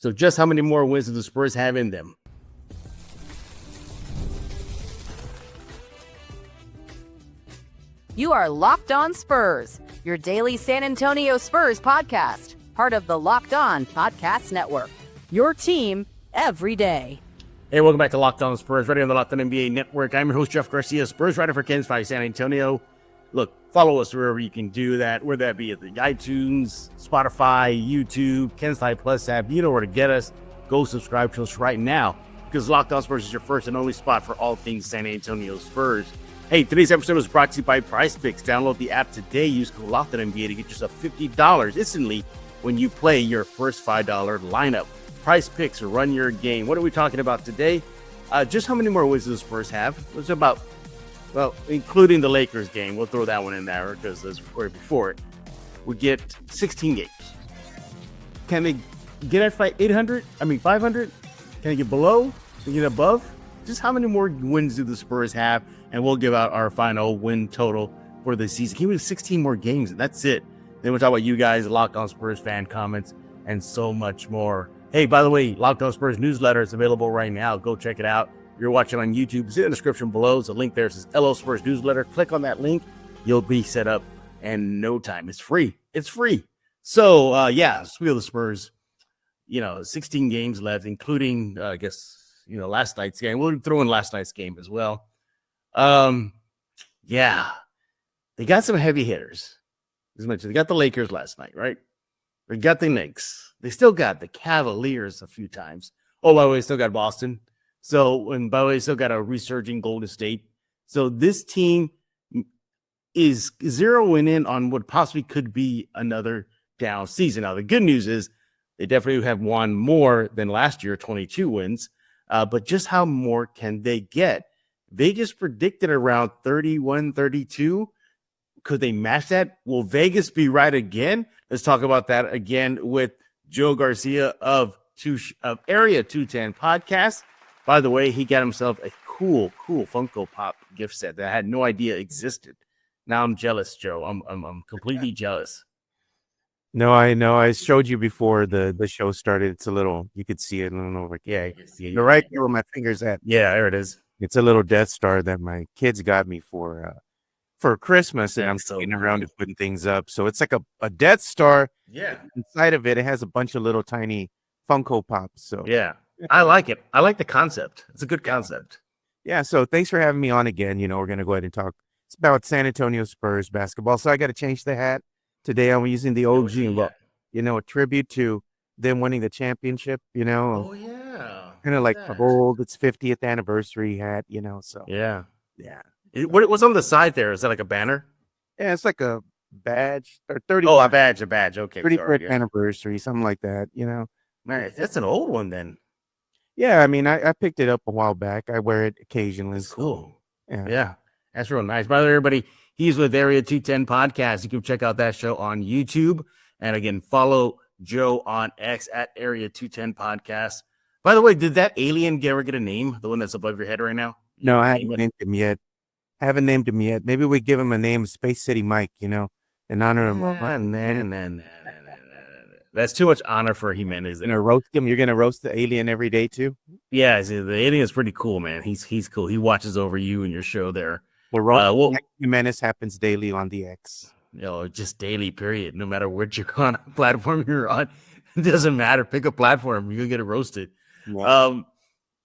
So just how many more wins do the Spurs have in them? You are Locked On Spurs, your daily San Antonio Spurs podcast, part of the Locked On Podcast Network. Your team every day. Hey, welcome back to Locked On Spurs, right here on the Locked On NBA Network. I'm your host, Jeff Garcia, Spurs writer for Ken's 5 San Antonio. Look, follow us wherever you can do that, whether that be at the iTunes, Spotify, YouTube, Ken's 5 Plus app. You know where to get us. Go subscribe to us right now, because Locked On Spurs is your first and only spot for all things San Antonio Spurs. Hey, today's episode is brought to you by PrizePicks. Download the app today. Use code LOCKEDONNBA to get yourself $50 instantly when you play your first $5 lineup. PrizePicks, run your game. What are we talking about today? Just how many more wins do the Spurs have? It's about, well, including the Lakers game. We'll throw that one in there because as recorded before it. We get 16 games. Can they get at 500? Can they get below? Can they get above? Just how many more wins do the Spurs have? And we'll give out our final win total for the season. Give me 16 more games, and that's it. Then we'll talk about you guys, Locked On Spurs fan comments, and so much more. Hey, by the way, Locked On Spurs newsletter is available right now. Go check it out. If you're watching on YouTube, it's in the description below. There's a link there. It says LO Spurs newsletter. Click on that link. You'll be set up in no time. It's free. It's free. So, speaking of the Spurs, 16 games left, including, last night's game. We'll throw in last night's game as well. They got some heavy hitters. As mentioned, they got the Lakers last night, right? They got the Knicks. They still got the Cavaliers a few times. Oh, by the way, still got Boston. Still got a resurging Golden State. So this team is zeroing in on what possibly could be another down season. Now, the good news is they definitely have won more than last year, 22 wins. But just how more can they get? Vegas predicted around 31, 32. Could they match that? Will Vegas be right again? Let's talk about that again with Joe Garcia of Area 210 Podcast. By the way, he got himself a cool Funko Pop gift set that I had no idea existed. Now I'm jealous, Joe. I'm completely jealous. No, I know. I showed you before the show started. It's a little, you could see it. I don't know. You can see it. You're right there where my finger's at. Yeah, there it is. It's a little Death Star that my kids got me for Christmas, and I'm so getting around to putting things up. So it's like a Death Star. Yeah. Inside of it, it has a bunch of little tiny Funko Pops. So yeah, I like it. I like the concept. It's a good concept. Yeah. So thanks for having me on again. We're going to go ahead and talk. It's about San Antonio Spurs basketball. So I got to change the hat. Today I'm using the OG, a tribute to them winning the championship, Oh, yeah. Kind of like a gold, it's 50th anniversary hat, so. Yeah. What's on the side there? Is that like a banner? Yeah, it's like a badge. Or 30. Oh, a badge. Okay. 35th anniversary, something like that, Man, that's an old one then. Yeah, I picked it up a while back. I wear it occasionally. It's cool. Yeah. That's real nice. By the way, everybody, he's with Area 210 Podcast. You can check out that show on YouTube. And again, follow Joe on X at Area 210 Podcast. By the way, did that alien ever get a name? The one that's above your head right now? No, I haven't named him yet. Maybe we give him a name, Space City Mike, in honor of him. That's too much honor for Jimenez. You're going to roast him? You're going to roast the alien every day, too? Yeah, the alien is pretty cool, man. He's cool. He watches over you and your show there. Jimenez happens daily on the X. Just daily, period. No matter what platform you're on, it doesn't matter. Pick a platform. You're going to get roasted.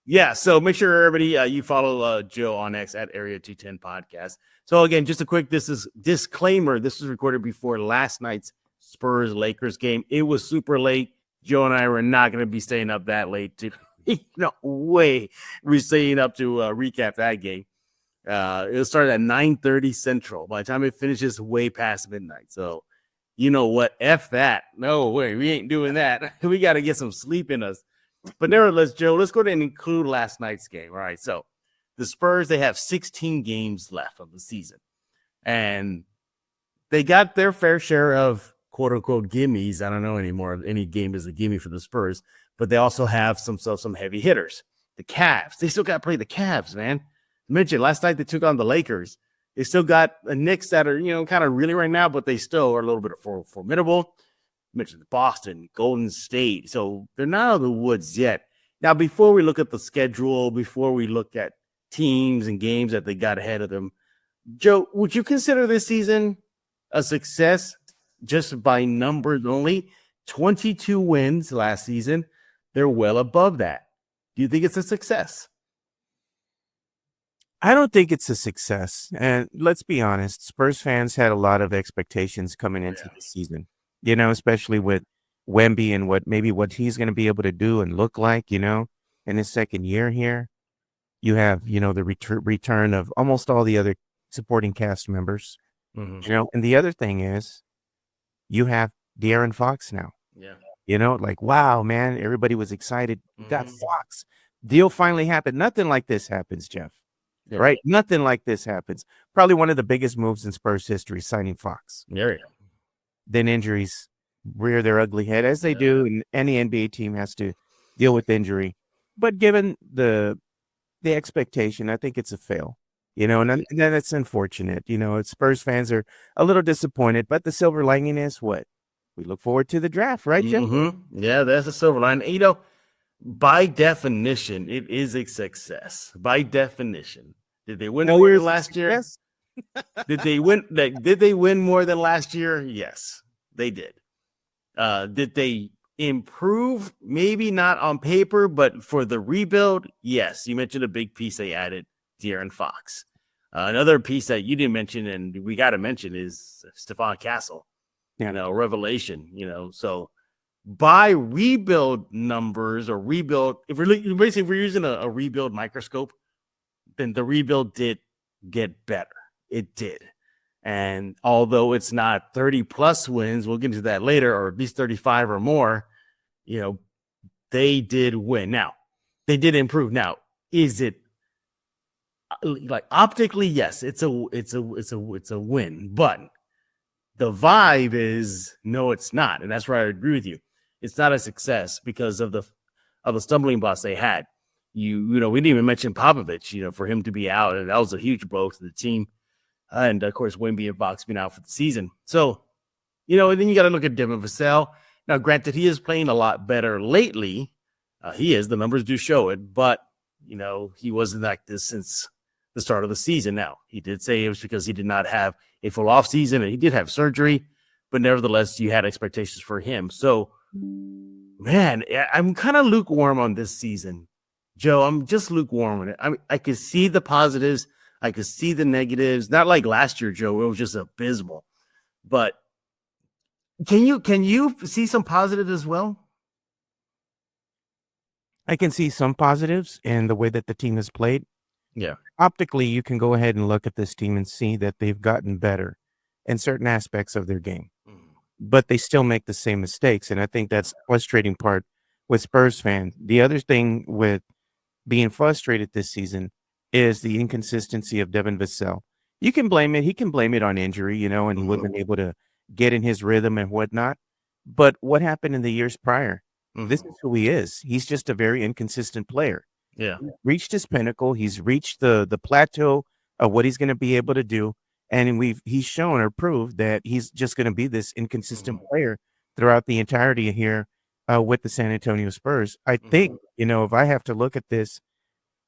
Yeah. So make sure everybody you follow Joe on X at Area 210 Podcast. So again, just a quick disclaimer. This was recorded before last night's Spurs Lakers game. It was super late. Joe and I were not going to be staying up that late. No way. We're staying up to recap that game. It started at 9:30 Central. By the time it finishes, way past midnight. So you know what? F that. No way. We ain't doing that. We got to get some sleep in us. But nevertheless, Joe, let's go ahead and include last night's game. All right. So the Spurs, they have 16 games left of the season. And they got their fair share of quote unquote gimmies. I don't know anymore if any game is a gimme for the Spurs, but they also have some heavy hitters. The Cavs. They still got to play the Cavs, man. I mentioned last night they took on the Lakers. They still got the Knicks that are, kind of really right now, but they still are a little bit formidable. mentioned Boston, Golden State. So they're not out of the woods yet. Now, before we look at the schedule, before we look at teams and games that they got ahead of them, Joe, would you consider this season a success just by numbers only? 22 wins last season. They're well above that. Do you think it's a success? I don't think it's a success. And let's be honest, Spurs fans had a lot of expectations coming into the season, especially with Wemby and what he's going to be able to do and look like, in his second year here. You have, the return of almost all the other supporting cast members, and the other thing is you have De'Aaron Fox now. Yeah. Like, wow, man, everybody was excited. You got Fox. Deal finally happened. Nothing like this happens, Jeff. Yeah. Right? Nothing like this happens. Probably one of the biggest moves in Spurs history, signing Fox. Yeah. Then injuries rear their ugly head, as they do, and any NBA team has to deal with injury. But given the expectation, I think it's a fail. And then it's unfortunate. Spurs fans are a little disappointed, but the silver lining is what? We look forward to the draft, right, Jeff? Yeah, that's the silver lining. By definition, it is a success. By definition. Did they win more than last year? Did they win? Did they win more than last year? Yes, they did. Did they improve? Maybe not on paper, but for the rebuild, yes. You mentioned a big piece they added, De'Aaron Fox. Another piece that you didn't mention, and we got to mention, is Stephon Castle. Revelation. So by rebuild numbers or rebuild, if we're using a rebuild microscope, then the rebuild did get better. It did. And although it's not 30 plus wins, we'll get into that later, or at least 35 or more, they did win. Now, they did improve. Now, is it like optically? Yes, it's a win, but the vibe is no, it's not. And that's where I agree with you. It's not a success because of the stumbling blocks they had. We didn't even mention Popovich, for him to be out, and that was a huge blow to the team. And of course, Wemby and Fox being out for the season. So, and then you got to look at Devin Vassell. Now, granted, he is playing a lot better lately. The numbers do show it, but he wasn't like this since the start of the season. Now, he did say it was because he did not have a full off season, and he did have surgery, but nevertheless, you had expectations for him. So, man, I'm kind of lukewarm on this season, Joe. I'm just lukewarm on it. I could see the positives. I could see the negatives. Not like last year, Joe, it was just abysmal. But can you see some positives as well? I can see some positives in the way that the team has played. Yeah. Optically, you can go ahead and look at this team and see that they've gotten better in certain aspects of their game, but they still make the same mistakes. And I think that's the frustrating part with Spurs fans. The other thing with being frustrated this season is the inconsistency of Devin Vassell. You can blame it. He can blame it on injury, and he wasn't able to get in his rhythm and whatnot. But what happened in the years prior? This is who he is. He's just a very inconsistent player. Yeah. He's reached his pinnacle. He's reached the plateau of what he's going to be able to do. And he's shown or proved that he's just going to be this inconsistent player throughout the entirety here with the San Antonio Spurs. I think, if I have to look at this,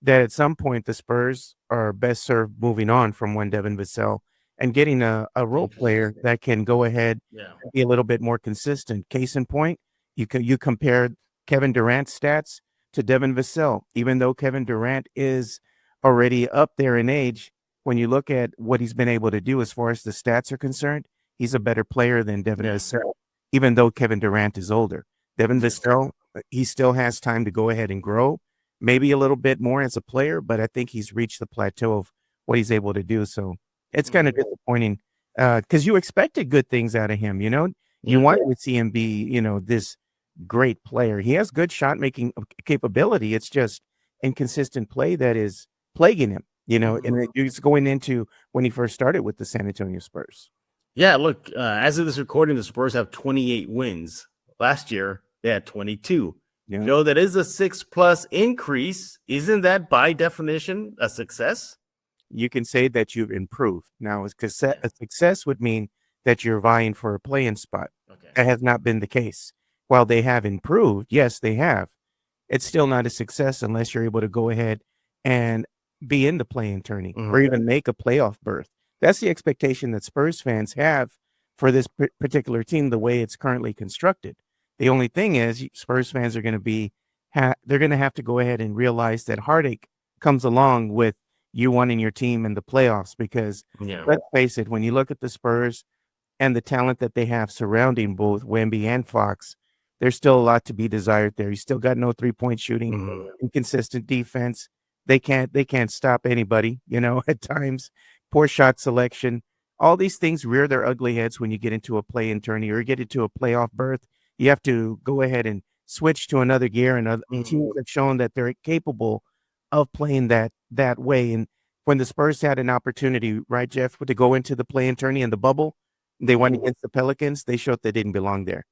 that at some point the Spurs are best served moving on from one Devin Vassell and getting a role player that can go ahead and be a little bit more consistent. Case in point, you compare Kevin Durant's stats to Devin Vassell. Even though Kevin Durant is already up there in age, when you look at what he's been able to do as far as the stats are concerned, he's a better player than Devin Vassell, even though Kevin Durant is older. Devin Vassell, he still has time to go ahead and grow, maybe a little bit more as a player, but I think he's reached the plateau of what he's able to do. So it's kind of disappointing because you expected good things out of him, You wanted to see him be, this great player. He has good shot making capability. It's just inconsistent play that is plaguing him, and it's going into when he first started with the San Antonio Spurs. Yeah, look, as of this recording, the Spurs have 28 wins. Last year, they had 22. Joe, that is a 6+ increase. Isn't that by definition a success? You can say that you've improved. Now, a success would mean that you're vying for a play-in spot. Okay. That has not been the case. While they have improved, yes, they have. It's still not a success unless you're able to go ahead and be in the play-in tourney or even make a playoff berth. That's the expectation that Spurs fans have for this particular team, the way it's currently constructed. The only thing is, Spurs fans are going to be, they're going to have to go ahead and realize that heartache comes along with you wanting your team in the playoffs, because let's face it, when you look at the Spurs and the talent that they have surrounding both Wemby and Fox, there's still a lot to be desired there. You still got no 3-point shooting, inconsistent defense. They can't stop anybody, at times. Poor shot selection. All these things rear their ugly heads when you get into a play-in tourney or get into a playoff berth. You have to go ahead and switch to another gear, and other teams have shown that they're capable of playing that way. And when the Spurs had an opportunity, right, Jeff, to go into the play-in tourney in the bubble, they went against the Pelicans. They showed they didn't belong there.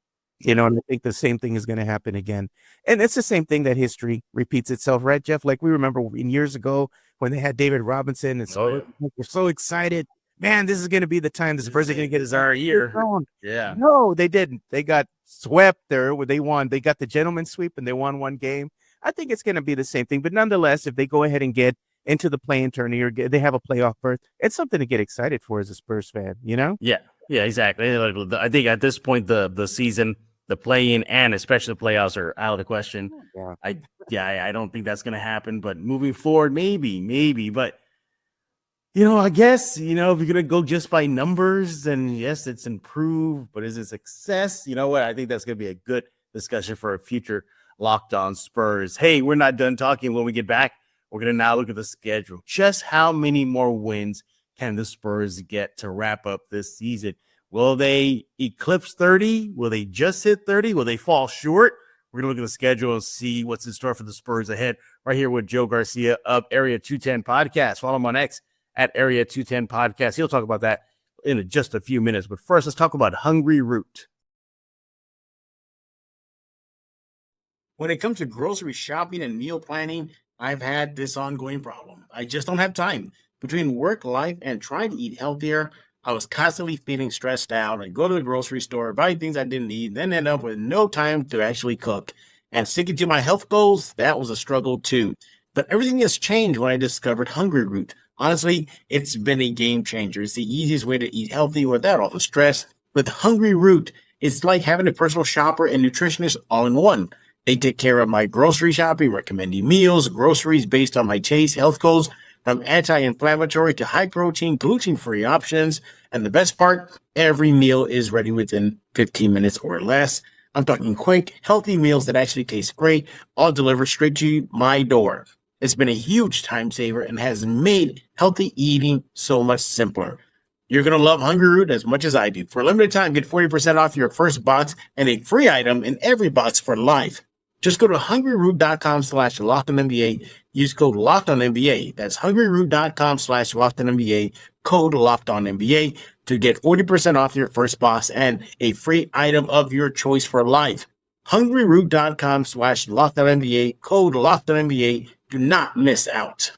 And I think the same thing is going to happen again. And it's the same thing that history repeats itself, right, Jeff? Like we remember years ago when they had David Robinson, and Spurs were so excited. Man, this is going to be the time the Spurs are going to get our year. Yeah. No, they didn't. They got swept there. They won. They got the gentleman's sweep and they won one game. I think it's going to be the same thing. But nonetheless, if they go ahead and get into the play-in tourney or they have a playoff berth, it's something to get excited for as a Spurs fan, Yeah, exactly. I think at this point, the season, the play-in and especially the playoffs are out of the question. I don't think that's going to happen. But moving forward, maybe. But I guess, if you're going to go just by numbers, then yes, it's improved, but is it success? You know what? I think that's going to be a good discussion for a future Locked On Spurs. Hey, we're not done talking. When we get back, we're going to now look at the schedule. Just how many more wins can the Spurs get to wrap up this season? Will they eclipse 30? Will they just hit 30? Will they fall short? We're going to look at the schedule and see what's in store for the Spurs ahead. Right here with Joe Garcia of Area 210 Podcast. Follow him on X at Area 210 Podcast. He'll talk about that in just a few minutes. But first, let's talk about Hungry Root. When it comes to grocery shopping and meal planning, I've had this ongoing problem. I just don't have time. Between work, life, and trying to eat healthier, I was constantly feeling stressed out. I'd go to the grocery store, buy things I didn't need, then end up with no time to actually cook. And sticking to my health goals, that was a struggle too. But everything has changed when I discovered Hungry Root. Honestly, it's been a game changer. It's the easiest way to eat healthy without all the stress. With Hungry Root, it's like having a personal shopper and nutritionist all in one. They take care of my grocery shopping, recommending meals, groceries based on my taste, health goals, from anti-inflammatory to high-protein, gluten-free options. And the best part, every meal is ready within 15 minutes or less. I'm talking quick, healthy meals that actually taste great, all delivered straight to my door. It's been a huge time saver and has made healthy eating so much simpler. You're going to love Hungry Root as much as I do. For a limited time, get 40% off your first box and a free item in every box for life. Just go to hungryroot.com/LockedOnNBA. Use code LockedOnNBA. That's hungryroot.com/LockedOnNBA. Code LockedOnNBA to get 40% off your first box and a free item of your choice for life. hungryroot.com/LockedOnNBA. Code LockedOnNBA. Do not miss out.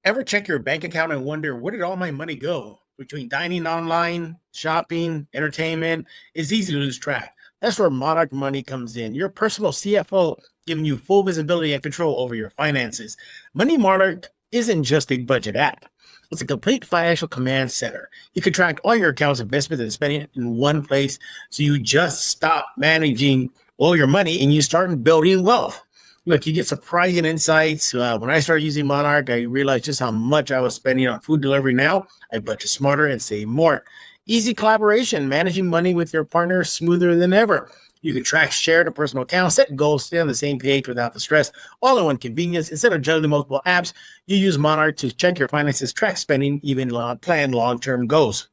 Ever check your bank account and wonder, where did all my money go? Between dining online, shopping, entertainment, it's easy to lose track. That's where Monarch Money comes in, your personal CFO, giving you full visibility and control over your finances. Money Monarch isn't just a budget app. It's a complete financial command center. You can track all your accounts, investments, and spending in one place, so you just stop managing all your money and you start building wealth. Look, you get surprising insights. When I started using Monarch, I realized just how much I was spending on food delivery. Now I budget smarter and save more. Easy collaboration, managing money with your partner smoother than ever. You can track shared or personal accounts, set goals, stay on the same page without the stress, all in one convenience. Instead of juggling multiple apps, you use Monarch to check your finances, track spending, even plan long-term goals.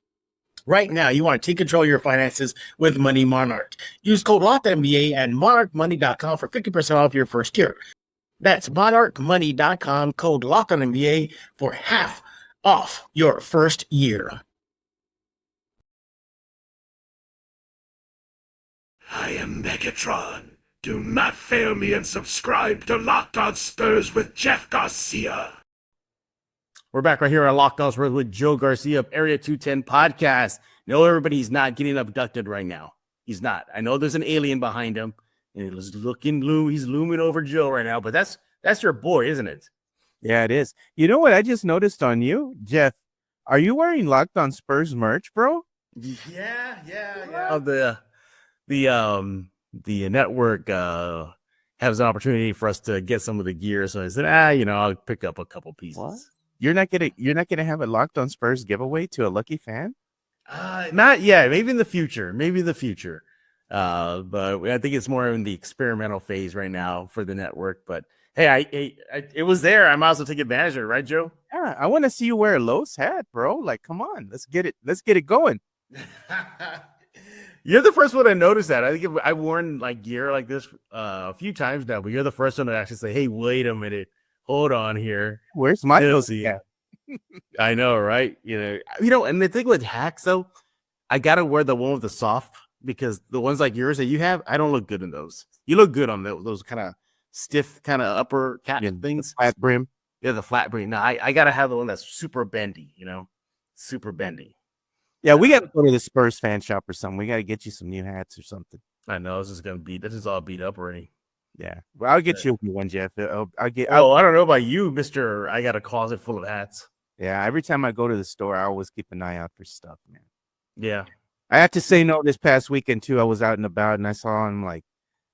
Right now, you want to take control of your finances with Money Monarch. Use code LOCKEDNBA at monarchmoney.com for 50% off your first year. That's monarchmoney.com, code LOCKEDNBA for half off your first year. I am Megatron. Do not fail me and subscribe to Locked On Spurs with Jeff Garcia. We're back right here on Locked On Spurs with Joe Garcia of Area 210 Podcast. No, everybody's not getting abducted right now. He's not. I know there's an alien behind him, and he's looming over Joe right now, but that's your boy, isn't it? Yeah, it is. You know what I just noticed on you, Jeff? Are you wearing Locked On Spurs merch, bro? Yeah. The network has an opportunity for us to get some of the gear, so I said, I'll pick up a couple pieces. What? You're not gonna have a Locked On Spurs giveaway to a lucky fan? Not yet. Maybe in the future. But I think it's more in the experimental phase right now for the network. But hey, it was there. I might as well take advantage of it, right, Joe? Yeah, I want to see you wear a Los hat, bro. Like, come on, let's get it going. You're the first one to notice that. I think I've worn like gear like this a few times now, but you're the first one to actually say, "Hey, wait a minute, hold on here. Where's my Los hat?" I know, right? And the thing with hacks though, I gotta wear the one with the soft because the ones like yours that you have, I don't look good in those. You look good on those kind of stiff, kind of upper cap things, flat brim. Yeah, the flat brim. No, I gotta have the one that's super bendy. Super bendy. Yeah, we got to go to the Spurs fan shop or something. We got to get you some new hats or something. I know this is all beat up already. Yeah, well, I'll get you one, Jeff. I don't know about you, Mister. I got a closet full of hats. Yeah, every time I go to the store, I always keep an eye out for stuff, man. Yeah, I had to say no this past weekend too. I was out and about, and I saw him like,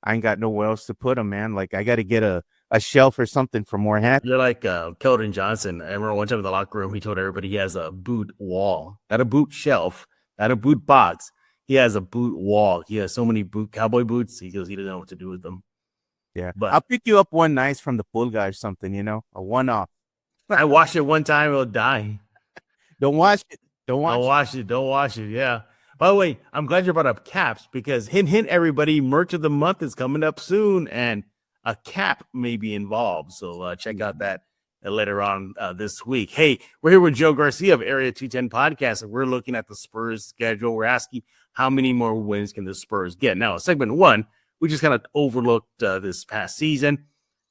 I ain't got nowhere else to put them, man. Like, I got to get a shelf or something for more hats. You're like Keldon Johnson. I remember one time in the locker room, he told everybody he has a boot wall, not a boot shelf, not a boot box. He has a boot wall. He has so many cowboy boots. He goes, he doesn't know what to do with them. Yeah, but I'll pick you up one nice from the pool guy or something. A one-off. I washed it one time, it'll die. Don't wash it. Don't wash it. Yeah. By the way, I'm glad you brought up caps because hint, everybody, merch of the month is coming up soon, and a cap may be involved. So check out that later on this week. Hey, we're here with Joe Garcia of Area 210 Podcast, and we're looking at the Spurs schedule. We're asking how many more wins can the Spurs get. Now, segment one, we just kind of overlooked this past season.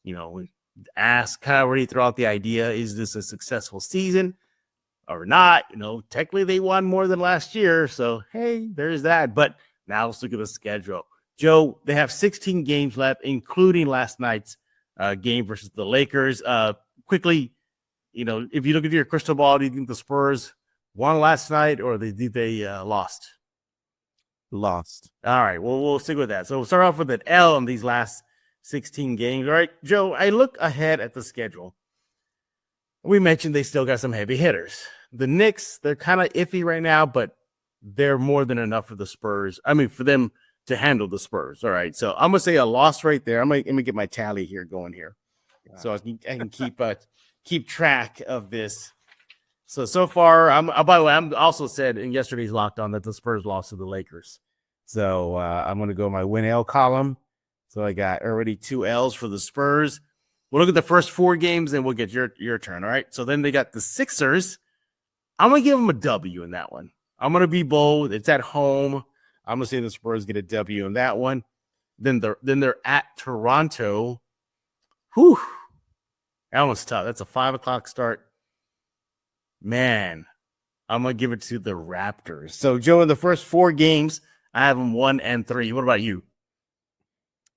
We asked kind of already throw out the idea, is this a successful season or not? Technically they won more than last year. So, hey, there's that. But now let's look at the schedule. Joe, they have 16 games left, including last night's game versus the Lakers. Quickly, if you look at your crystal ball, do you think the Spurs won last night or do they lost? Lost. All right. Well, we'll stick with that. So we'll start off with an L in these last 16 games. All right, Joe, I look ahead at the schedule. We mentioned they still got some heavy hitters. The Knicks, they're kind of iffy right now, but they're more than enough for the Spurs. I mean, for them to handle the Spurs. All right. So I'm going to say a loss right there. Let me get my tally here going here. So I can keep track of this. So far, by the way, I'm also said in yesterday's Locked On that the Spurs lost to the Lakers. So I'm going to go my win L column. So I got already 2 L's for the Spurs. We'll look at the first 4 games and we'll get your turn. All right. So then they got the Sixers. I'm going to give them a W in that one. I'm going to be bold. It's at home. I'm going to say the Spurs get a W in that one. Then they're at Toronto. Whew. That was tough. That's a 5:00 start. Man, I'm going to give it to the Raptors. So, Joe, in the first 4 games, I have them 1-3. What about you?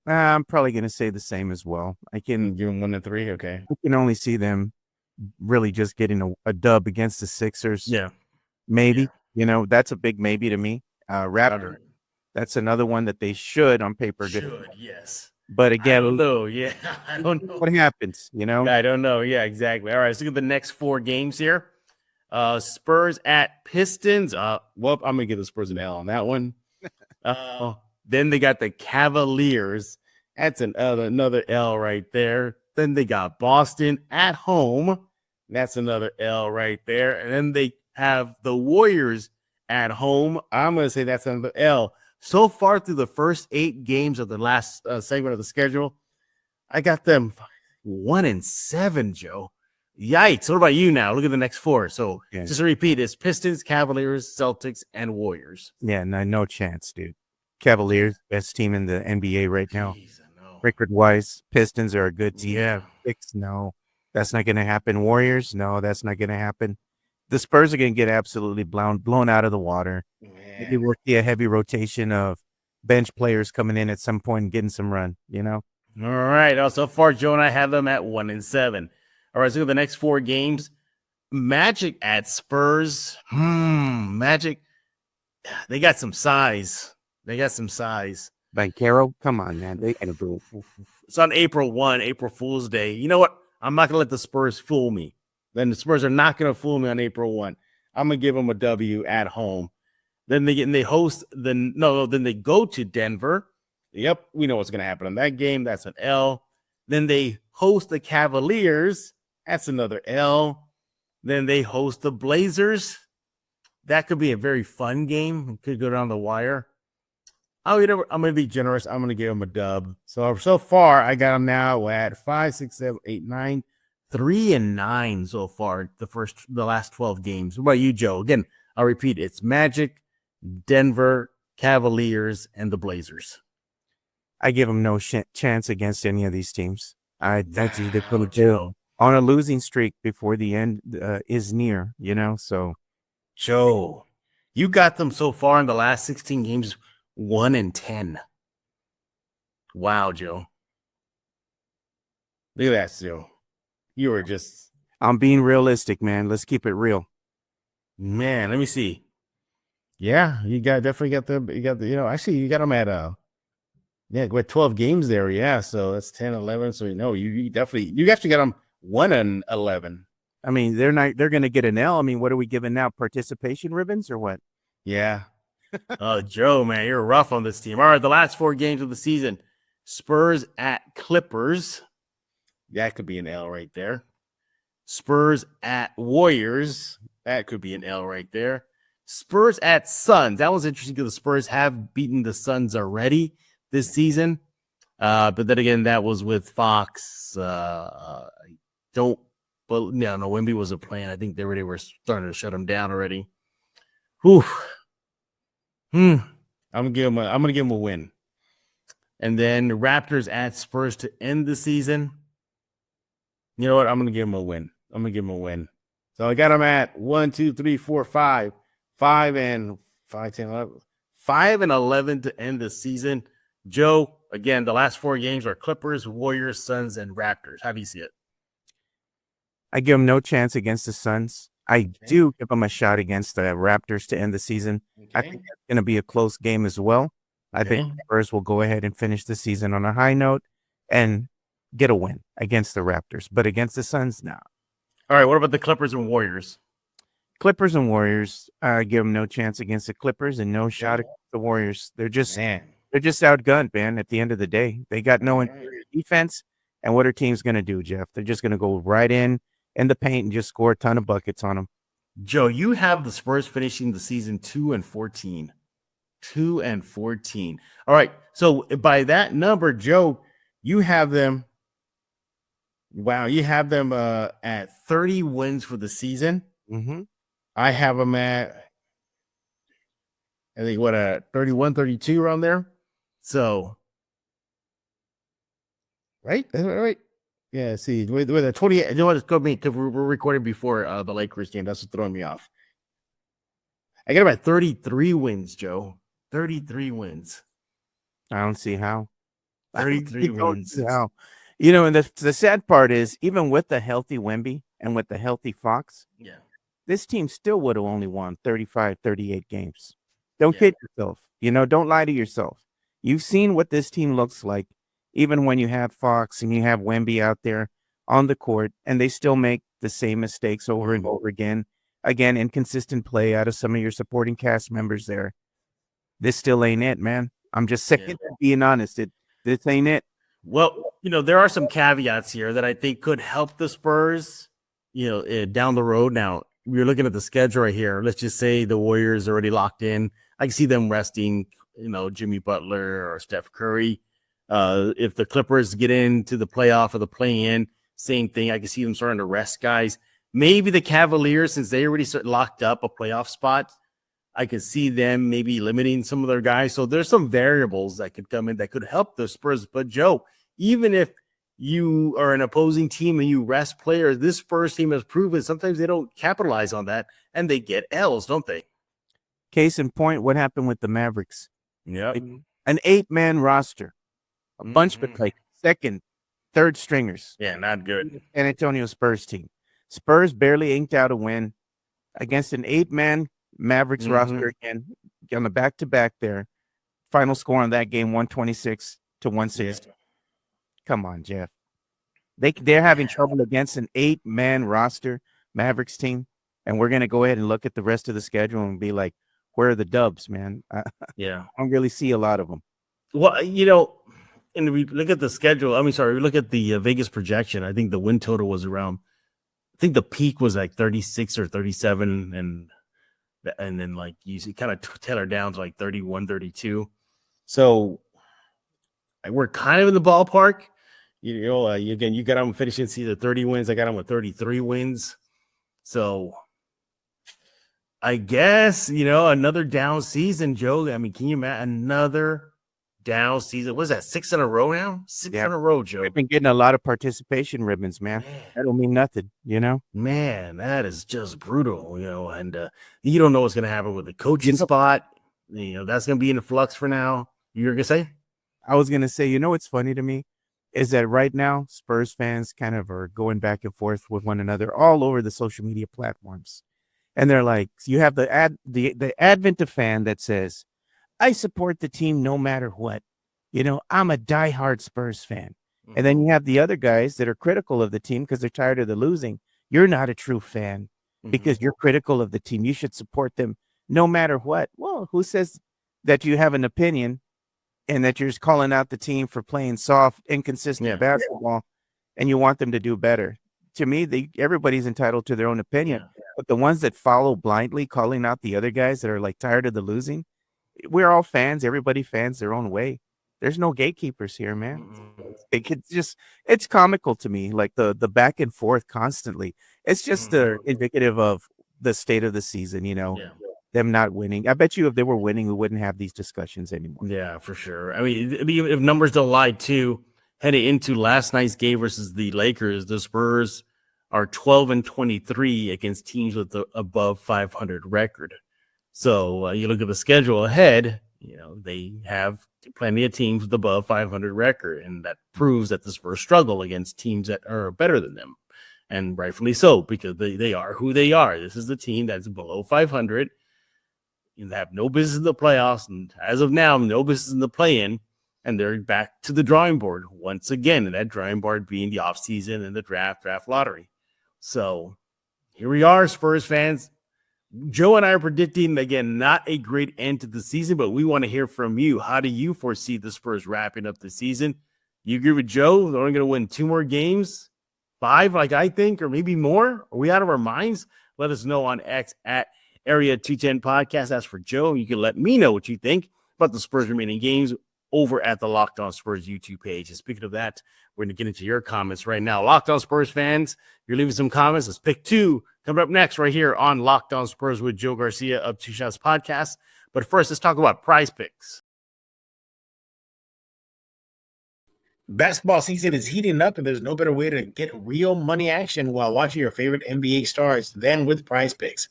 I'm probably going to say the same as well. I can give them 1-3. Okay. I can only see them really just getting a dub against the Sixers. Yeah. Maybe. Yeah. That's a big maybe to me. Raptor. That's another one that they should on paper get. Yes. But again, I don't know. Yeah. I don't know what happens, I don't know. Yeah, exactly. All right. Let's look at the next 4 games here. Spurs at Pistons. I'm going to give the Spurs an L on that one. Then they got the Cavaliers. That's another L right there. Then they got Boston at home. That's another L right there. And then they have the Warriors at home. I'm going to say that's another L. So far through the first 8 games of the last segment of the schedule, I got them 1-7, Joe. Yikes. What about you now? Look at the next 4. So just to repeat, it's Pistons, Cavaliers, Celtics, and Warriors. Yeah, no chance, dude. Cavaliers, best team in the NBA right now. Jeez, I know. Record-wise, Pistons are a good team. Yeah. Six, no. That's not going to happen. Warriors, no, that's not going to happen. The Spurs are going to get absolutely blown out of the water. Maybe we'll see a heavy rotation of bench players coming in at some point and getting some run, you know? All right. So far, Joe and I have them at 1-7. All right, so the next 4 games. Magic at Spurs. Magic, they got some size. Bankero, come on, man. They got to do it. It's on April 1, April Fool's Day. You know what? I'm not going to let the Spurs fool me. Then the Spurs are not going to fool me on April 1. I'm going to give them a W at home. Then they then they go to Denver. Yep, we know what's going to happen in that game. That's an L. Then they host the Cavaliers. That's another L. Then they host the Blazers. That could be a very fun game. It could go down the wire. I'm going to be generous. I'm going to give them a dub. So far, I got them now at 5, 6, 7, 8, 9, 3-9 so far. The last 12 games. What about you, Joe? Again, I'll repeat. It's Magic, Denver, Cavaliers, and the Blazers. I give them no chance against any of these teams. That's either going to do on a losing streak before the end is near, you know. So, Joe, you got them so far in the last 16 games, 1-10. Wow, Joe. Look at that, Joe. You were just. I'm being realistic, man. Let's keep it real. Man, let me see. Yeah, you definitely got the, actually you got them at with 12 games there. Yeah, so that's 10, 11. So you actually got them 1-11. I mean, they're going to get an L. I mean, what are we giving now? Participation ribbons or what? Yeah. Oh, Joe, man, you're rough on this team. All right, the last 4 games of the season. Spurs at Clippers. That could be an L right there. Spurs at Warriors. That could be an L right there. Spurs at Suns. That was interesting because the Spurs have beaten the Suns already this season. But then again, that was with Fox. Wemby wasn't playing. I think they already were starting to shut him down already. Whew. I'm gonna give him a win. And then the Raptors at Spurs to end the season. You know what? I'm gonna give him a win. So I got him at 1, 2, 3, 4, 5. 5 and 5, 10, 11. 5-11 to end the season. Joe, again, the last 4 games are Clippers, Warriors, Suns, and Raptors. How do you see it? I give them no chance against the Suns. I do give them a shot against the Raptors to end the season. Okay. I think it's going to be a close game as well. I think the Spurs will go ahead and finish the season on a high note and get a win against the Raptors. But against the Suns, no. All right, what about the Clippers and Warriors? Clippers and Warriors, I give them no chance against the Clippers and no shot against the Warriors. They're just outgunned, man, at the end of the day. They got no interior defense. And what are teams going to do, Jeff? They're just going to go right in the paint and just score a ton of buckets on them. Joe, you have the Spurs finishing the season 2-14. 2-14. All right. So by that number, Joe, you have them. Wow, you have them at 30 wins for the season. Mm-hmm. I have them at, I think, 31, 32 around there. So, right? Yeah, see, with a 28, you know what, it's going to be, because we're recording before the Lakers game. That's what's throwing me off. I got them at 33 wins, Joe. 33 wins. I don't see how. 33 wins. How. You know, and the sad part is, even with the healthy Wemby and with the healthy Fox, this team still would have only won 35, 38 games. Don't kid yourself. You know, don't lie to yourself. You've seen what this team looks like, even when you have Fox and you have Wemby out there on the court, and they still make the same mistakes over and over again. Again, inconsistent play out of some of your supporting cast members there. This still ain't it, man. I'm just sick of being honest. This ain't it. Well, you know, there are some caveats here that I think could help the Spurs, down the road. Now, we're looking at the schedule right here. Let's just say the Warriors are already locked in. I can see them resting, Jimmy Butler or Steph Curry. If the Clippers get into the playoff or the play-in, same thing. I can see them starting to rest guys. Maybe the Cavaliers, since they already locked up a playoff spot, I could see them maybe limiting some of their guys. So there's some variables that could come in that could help the Spurs. But Joe, even if you are an opposing team and you rest players, this Spurs team has proven sometimes they don't capitalize on that and they get L's, don't they? Case in point, what happened with the Mavericks? Yeah. An 8-man roster, a bunch of like second, third stringers. Yeah, not good. San Antonio Spurs team. Spurs barely inked out a win against an 8-man Mavericks roster again on the back-to-back there. Final score on that game, 126-160. Yeah. Come on, Jeff. They're having trouble against an 8-man roster Mavericks team, and we're going to go ahead and look at the rest of the schedule and be like, where are the dubs, man? I don't really see a lot of them. Well, and we look at the schedule. We look at the Vegas projection. I think the win total was around, I think the peak was like 36 or 37, and then like you kind of tailor down to like 31, 32. So we're kind of in the ballpark. Again, you got them finishing either 30 wins. I got them with 33 wins. So I guess, another down season, Joe. Can you imagine another down season? What is that, 6 in a row now? Six in a row, Joe. We've been getting a lot of participation ribbons, man. That don't mean nothing, Man, that is just brutal, and you don't know what's going to happen with the coaching spot. That's going to be in the flux for now. You were going to say? I was going to say, what's funny to me is that right now Spurs fans kind of are going back and forth with one another all over the social media platforms. And they're like, you have the advent of fan that says, I support the team no matter what. I'm a diehard Spurs fan. And then you have the other guys that are critical of the team because they're tired of the losing. You're not a true fan because you're critical of the team. You should support them no matter what. Well, who says that you have an opinion and that you're just calling out the team for playing soft, inconsistent basketball and you want them to do better? To me, everybody's entitled to their own opinion. But the ones that follow blindly, calling out the other guys that are like tired of the losing, we're all fans. Everybody fans their own way. There's no gatekeepers here, man. It's comical to me, like the back and forth constantly. It's just indicative of the state of the season, them not winning. I bet you if they were winning, we wouldn't have these discussions anymore. Yeah, for sure. If numbers don't lie too, heading into last night's game versus the Lakers, the Spurs are 12-23 against teams with the above 500 record. So you look at the schedule ahead, they have plenty of teams with above 500 record, and that proves that the Spurs struggle against teams that are better than them, and rightfully so, because they are who they are. This is the team that's below 500. You have no business in the playoffs, and as of now, no business in the play-in, and they're back to the drawing board once again, and that drawing board being the offseason and the draft lottery. So here we are, Spurs fans. Joe and I are predicting, again, not a great end to the season, but we want to hear from you. How do you foresee the Spurs wrapping up the season? You agree with Joe? They're only going to win 2 more games? 5, like I think, or maybe more? Are we out of our minds? Let us know on X at Area 210 Podcast. As for Joe, you can let me know what you think about the Spurs remaining games over at the Locked On Spurs YouTube page. And speaking of that, we're going to get into your comments right now. Locked On Spurs fans, you're leaving some comments. Let's pick 2 coming up next right here on Locked On Spurs with Joe Garcia of Two Shots Podcast. But first, let's talk about Prize Picks. Basketball season is heating up, and there's no better way to get real money action while watching your favorite NBA stars than with Prize Picks.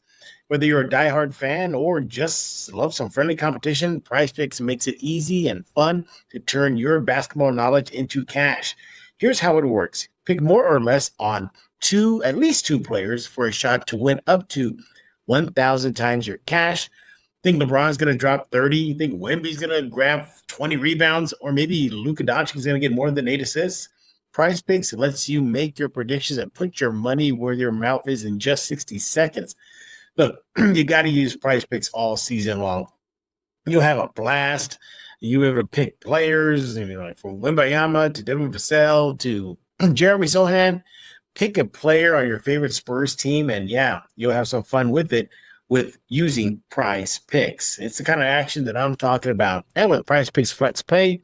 Whether you're a diehard fan or just love some friendly competition, Prize Picks makes it easy and fun to turn your basketball knowledge into cash. Here's how it works. Pick more or less on at least two players for a shot to win up to 1,000 times your cash. Think LeBron's going to drop 30? Think Wemby's going to grab 20 rebounds? Or maybe Luka Doncic is going to get more than 8 assists? Prize Picks lets you make your predictions and put your money where your mouth is in just 60 seconds. Look, you got to use Prize Picks all season long. You'll have a blast. You'll be able to pick players, like from Wembanyama to Devin Vassell to Jeremy Sohan. Pick a player on your favorite Spurs team, and you'll have some fun with it with using Prize Picks. It's the kind of action that I'm talking about. And with Prize Picks Flex Pay,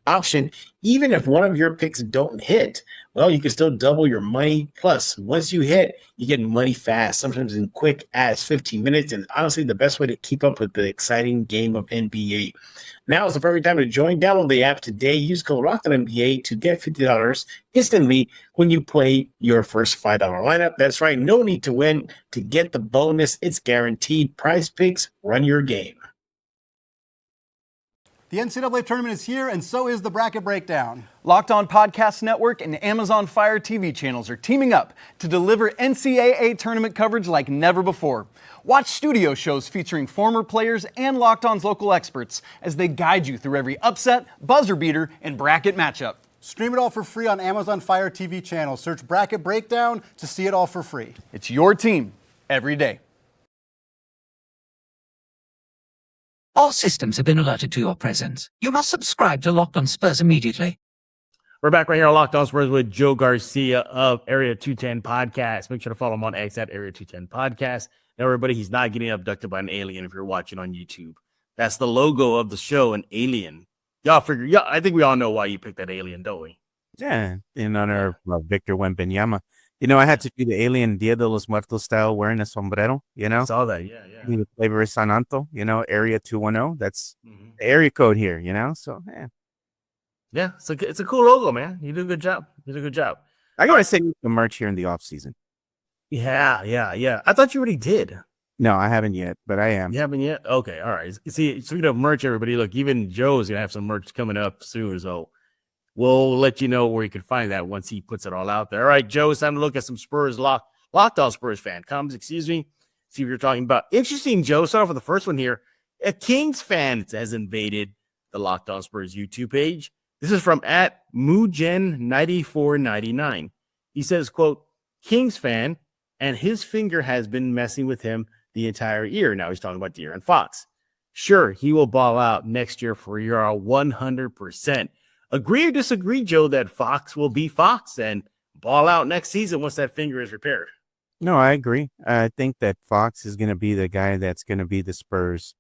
option. Even if one of your picks don't hit, well, you can still double your money. Plus, once you hit, you get money fast, sometimes in quick as 15 minutes. And honestly, the best way to keep up with the exciting game of NBA. Now is the perfect time to join. Download the app today. Use code LOCKEDONNBA to get $50 instantly when you play your first $5 lineup. That's right. No need to win to get the bonus. It's guaranteed. Prize Picks, run your game. The NCAA tournament is here, and so is the Bracket Breakdown. Locked On Podcast Network and Amazon Fire TV channels are teaming up to deliver NCAA tournament coverage like never before. Watch studio shows featuring former players and Locked On's local experts as they guide you through every upset, buzzer beater, and bracket matchup. Stream it all for free on Amazon Fire TV channel. Search Bracket Breakdown to see it all for free. It's your team every day. All systems have been alerted to your presence. You must subscribe to Locked On Spurs immediately. We're back right here on Locked On Spurs with Joe Garcia of Area 210 Podcast. Make sure to follow him on X at Area 210 Podcast. Now, everybody, he's not getting abducted by an alien if you're watching on YouTube. That's the logo of the show, an alien. Y'all figure, yeah, I think we all know why you picked that alien, don't we? Yeah, in honor of Victor Wembanyama. You know, I had to do the alien Dia de los Muertos style wearing a sombrero, you know? I saw that, yeah. The flavor is San Antonio, you know, area 210. That's the area code here, you know? So, yeah. Yeah, it's a cool logo, man. You do a good job. I got to say the merch here in the off season. Yeah. I thought you already did. No, I haven't yet, but I am. You haven't yet? Okay, all right. See, speaking of merch, everybody, look, even Joe's going to have some merch coming up soon, so we'll let you know where you can find that once he puts it all out there. All right, Joe, it's time to look at some Spurs Locked On Spurs fan comments, see what you're talking about. Interesting, Joe. Start off with the first one here. A Kings fan has invaded the Locked On Spurs YouTube page. This is from at Mugen9499. He says, quote, Kings fan, and his finger has been messing with him the entire year. Now he's talking about De'Aaron Fox. Sure, he will ball out next year for your 100%. Agree or disagree, Joe, that Fox will be Fox and ball out next season once that finger is repaired? No, I agree. I think that Fox is going to be the guy that's going to be the Spurs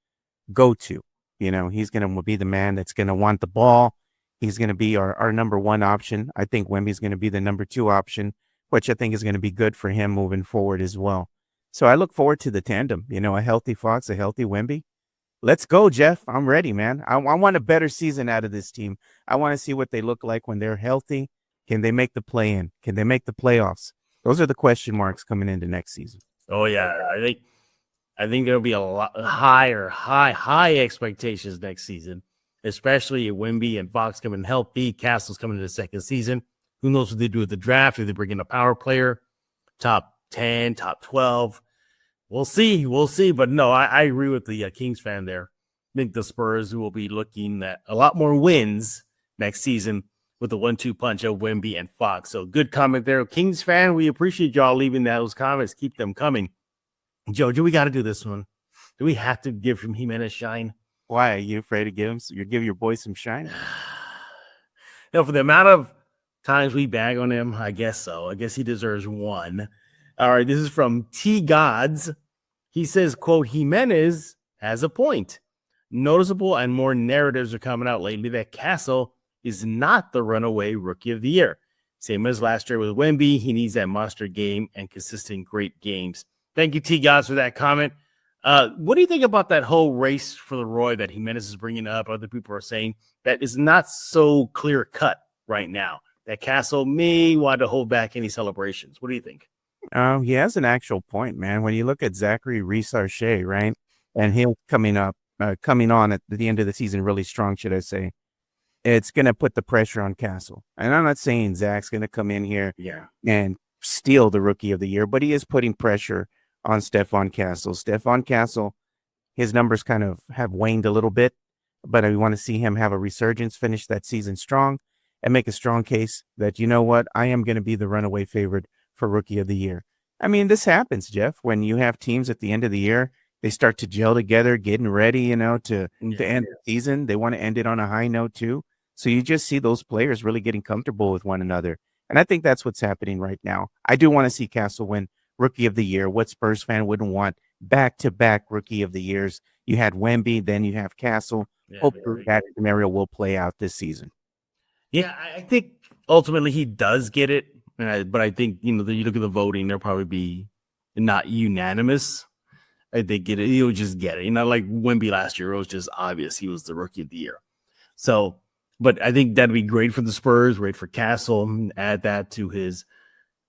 go-to. You know, he's going to be the man that's going to want the ball. He's going to be our number one option. I think Wemby's going to be the number two option, which I think is going to be good for him moving forward as well. So I look forward to the tandem, you know, a healthy Fox, a healthy Wemby. Let's go, Jeff. I'm ready, man. I want a better season out of this team. I want to see what they look like when they're healthy. Can they make the play-in? Can they make the playoffs? Those are the question marks coming into next season. Oh, yeah. I think there'll be a lot high expectations next season, especially if Wemby and Fox coming healthy. Castle's coming to the second season. Who knows what they do with the draft? If they bring in a power player, top 10, top 12. We'll see. But no, I agree with the Kings fan there. I think the Spurs will be looking at a lot more wins next season with the 1-2 punch of Wemby and Fox. So good comment there. Kings fan, we appreciate y'all leaving those comments. Keep them coming. Joe, we got to do this one. Do we have to give him Jimenez shine? Why? Are you afraid to give your boy some shine? No, for the amount of times we bag on him, I guess so. I guess he deserves one. All right, this is from T Gods. He says, quote, Jimenez has a point. Noticeable and more narratives are coming out lately that Castle is not the runaway rookie of the year. Same as last year with Wemby, he needs that monster game and consistent great games. Thank you, T Gods, for that comment. What do you think about that whole race for the Roy that Jimenez is bringing up? Other people are saying that is not so clear cut right now, that Castle may want to hold back any celebrations. What do you think? He has an actual point, man. When you look at Zachary Reese-Archet, right, and him coming on at the end of the season really strong, should I say, it's going to put the pressure on Castle. And I'm not saying Zach's going to come in here and steal the rookie of the year, but he is putting pressure on Stephon Castle. Stephon Castle, his numbers kind of have waned a little bit, but I want to see him have a resurgence, finish that season strong, and make a strong case that, you know what, I am going to be the runaway favorite for rookie of the year. I mean, this happens, Jeff, when you have teams at the end of the year, they start to gel together, getting ready, you know, to end the season. They want to end it on a high note too. So you just see those players really getting comfortable with one another. And I think that's what's happening right now. I do want to see Castle win rookie of the year. What Spurs fan wouldn't want back-to-back rookie of the years? You had Wemby, then you have Castle. Hope that scenario will play out this season. Yeah, I think ultimately he does get it. But I think, you look at the voting, there'll probably be not unanimous. I think he'll just get it. Like Wemby last year, it was just obvious he was the rookie of the year. So, but I think that'd be great for the Spurs, great for Castle, add that to his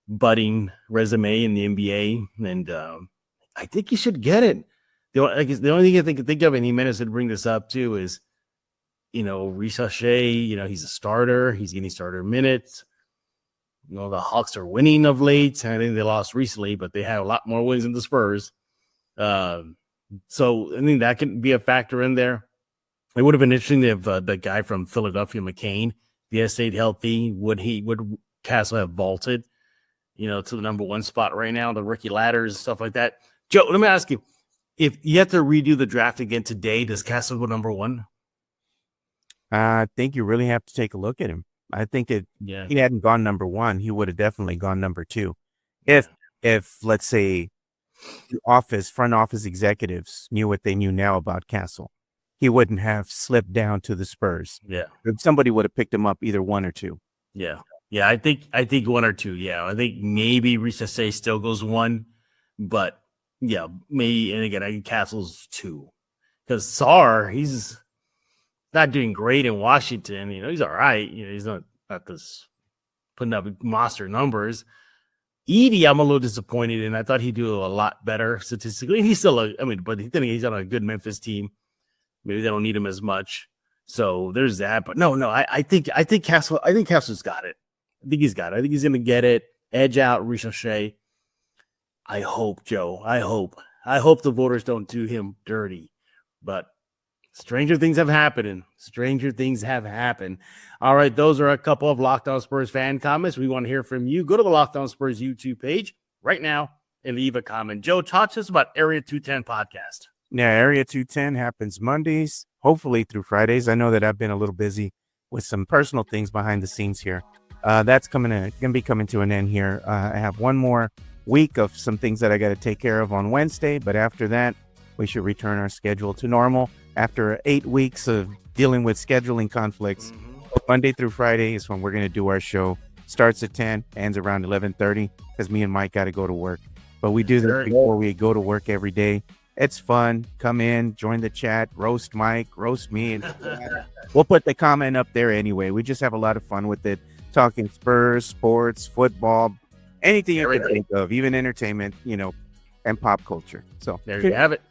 budding resume in the NBA. And I think he should get it. The only thing I can think of, and he meant us to bring this up too, is, Risa Shea, he's a starter. He's getting starter minutes. The Hawks are winning of late. I think they lost recently, but they have a lot more wins than the Spurs. So I think that can be a factor in there. It would have been interesting if the guy from Philadelphia, McCain, if he stayed healthy, would Castle have vaulted, to the number one spot right now, the rookie ladders and stuff like that. Joe, let me ask you, if you have to redo the draft again today, does Castle go number one? I think you really have to take a look at him. I think he hadn't gone number one, he would have definitely gone number two. If let's say front office executives knew what they knew now about Castle, he wouldn't have slipped down to the Spurs. Yeah. Somebody would have picked him up, either one or two. Yeah. Yeah. I think one or two. Yeah. I think maybe Risa Shea still goes one, but yeah, maybe. And again, I think Castle's two, because Sarr, he's not doing great in Washington. He's all right. He's not this putting up monster numbers. Edie, I'm a little disappointed in. I thought he'd do a lot better statistically. He's still but he's on a good Memphis team. Maybe they don't need him as much. So there's that. But no, I think Castle. I think Castle's got it. I think he's got it. I think he's gonna get it. Edge out Risa Shea. I hope, Joe. I hope the voters don't do him dirty. But stranger things have happened. All right, those are a couple of Locked On Spurs fan comments. We want to hear from you. Go to the Locked On Spurs YouTube page right now and leave a comment. Joe, talk to us about Area 210 podcast. Yeah, Area 210 happens Mondays, hopefully through Fridays. I know that I've been a little busy with some personal things behind the scenes here. That's going to be coming to an end here. I have one more week of some things that I got to take care of on Wednesday, but after that, we should return our schedule to normal. After 8 weeks of dealing with scheduling conflicts, Monday through Friday is when we're going to do our show. Starts at 10, ends around 11:30, because me and Mike got to go to work. But we do this before we go to work every day. It's fun. Come in, join the chat, roast Mike, roast me. And we'll put the comment up there anyway. We just have a lot of fun with it. Talking Spurs, sports, football, anything you can think of, even entertainment, and pop culture. So there you have it.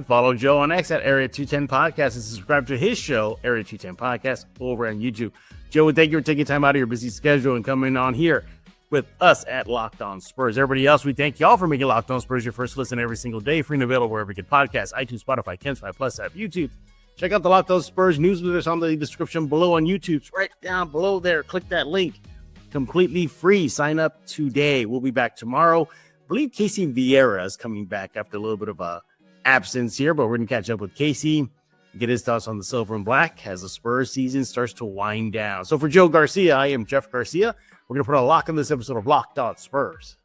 Follow Joe on X at Area 210 Podcast and subscribe to his show, Area 210 Podcast, over on YouTube. Joe, thank you for taking time out of your busy schedule and coming on here with us at Locked On Spurs. Everybody else, we thank y'all for making Locked On Spurs your first listen every single day. Free and available wherever you get podcasts, iTunes, Spotify, Kens5 Plus app, YouTube. Check out the Locked On Spurs newsletters on the description below on YouTube. It's right down below there. Click that link. Completely free. Sign up today. We'll be back tomorrow. I believe Casey Vieira is coming back after a little bit of a absence here, but we're going to catch up with Casey, get his thoughts on the silver and black as the Spurs season starts to wind down. So for Joe Garcia, I am Jeff Garcia. We're going to put a lock on this episode of Locked On Spurs.